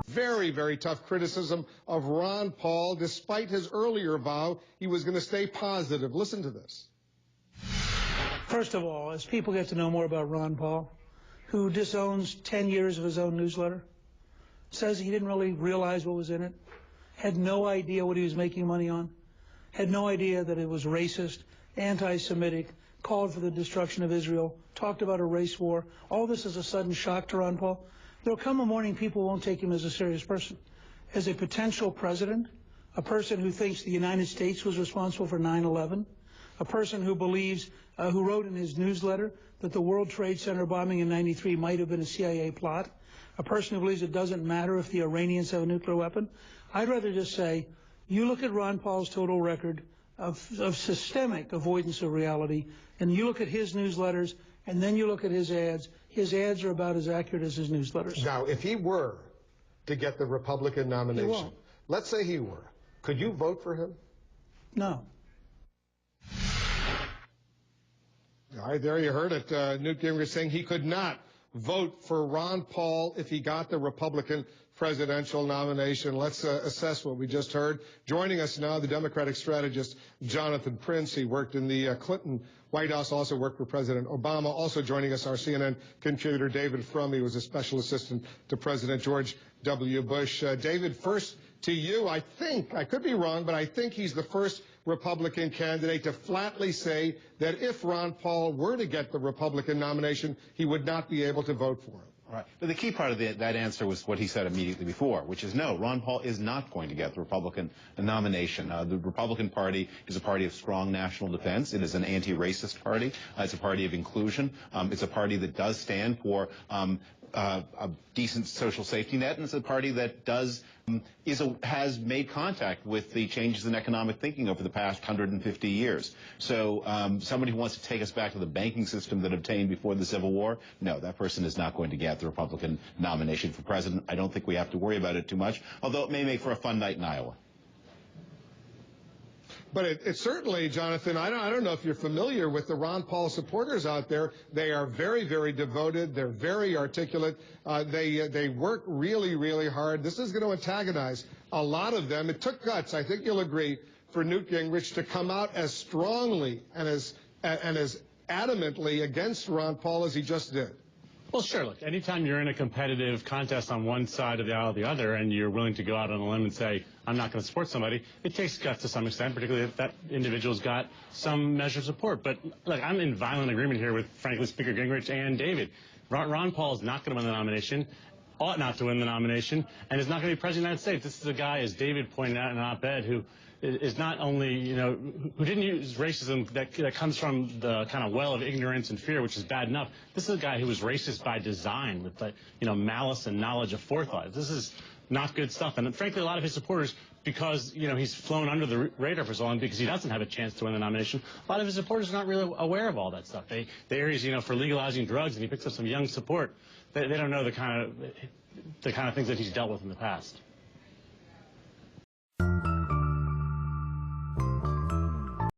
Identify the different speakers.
Speaker 1: very, very tough criticism of Ron Paul, despite his earlier vow he was going to stay positive. Listen to this.
Speaker 2: First of all, as people get to know more about Ron Paul, who disowns 10 years of his own newsletter, says he didn't really realize what was in it, had no idea what he was making money on, had no idea that it was racist, anti-Semitic, called for the destruction of Israel, talked about a race war. All this is a sudden shock to Ron Paul. There'll come a morning people won't take him as a serious person. As a potential president, a person who thinks the United States was responsible for 9/11, a person who believes, who wrote in his newsletter that the World Trade Center bombing in '93 might have been a CIA plot, a person who believes it doesn't matter if the Iranians have a nuclear weapon. I'd rather just say, you look at Ron Paul's total record of systemic avoidance of reality, and you look at his newsletters, and then you look at his ads. His ads are about as accurate as his newsletters.
Speaker 1: Now, if he were to get the Republican nomination, let's say he were, could you vote for him?
Speaker 2: No.
Speaker 1: All right, there you heard it. Newt Gingrich saying he could not vote for Ron Paul if he got the Republican presidential nomination. Let's assess what we just heard. Joining us now, the Democratic strategist Jonathan Prince. He worked in the Clinton White House, also worked for President Obama. Also joining us, our CNN contributor David Frum. He was a special assistant to President George W. Bush. David, first to you. I think, I could be wrong, but I think he's the first Republican candidate to flatly say that if Ron Paul were to get the Republican nomination, he would not be able to vote for him.
Speaker 3: Right. But the key part of that answer was what he said immediately before, which is no, Ron Paul is not going to get the Republican nomination. The Republican Party is a party of strong national defense. It is an anti-racist party. It's a party of inclusion. It's a party that does stand for a decent social safety net, and it's a party that has made contact with the changes in economic thinking over the past 150 years. So somebody who wants to take us back to the banking system that obtained before the Civil War, no, that person is not going to get the Republican nomination for president. I don't think we have to worry about it too much, although it may make for a fun night in Iowa.
Speaker 1: But it certainly, Jonathan, I don't know if you're familiar with the Ron Paul supporters out there. They are very, very devoted. They're very articulate. They work really, really hard. This is going to antagonize a lot of them. It took guts, I think you'll agree, for Newt Gingrich to come out as strongly and as adamantly against Ron Paul as he just did.
Speaker 4: Well, sure. Look, anytime you're in a competitive contest on one side of the aisle or the other, and you're willing to go out on a limb and say, I'm not going to support somebody, it takes guts to some extent, particularly if that individual's got some measure of support. But, look, I'm in violent agreement here with, frankly, Speaker Gingrich and David. Ron Paul is not going to win the nomination, ought not to win the nomination, and is not going to be president of the United States. This is a guy, as David pointed out in an op-ed, who is not only, who didn't use racism that comes from the kind of well of ignorance and fear, which is bad enough. This is a guy who was racist by design with, malice and knowledge of forethought. This is not good stuff. And frankly, a lot of his supporters, because, he's flown under the radar for so long because he doesn't have a chance to win the nomination, a lot of his supporters are not really aware of all that stuff. They're, for legalizing drugs, and he picks up some young support. They don't know the kind of things that he's dealt with in the past.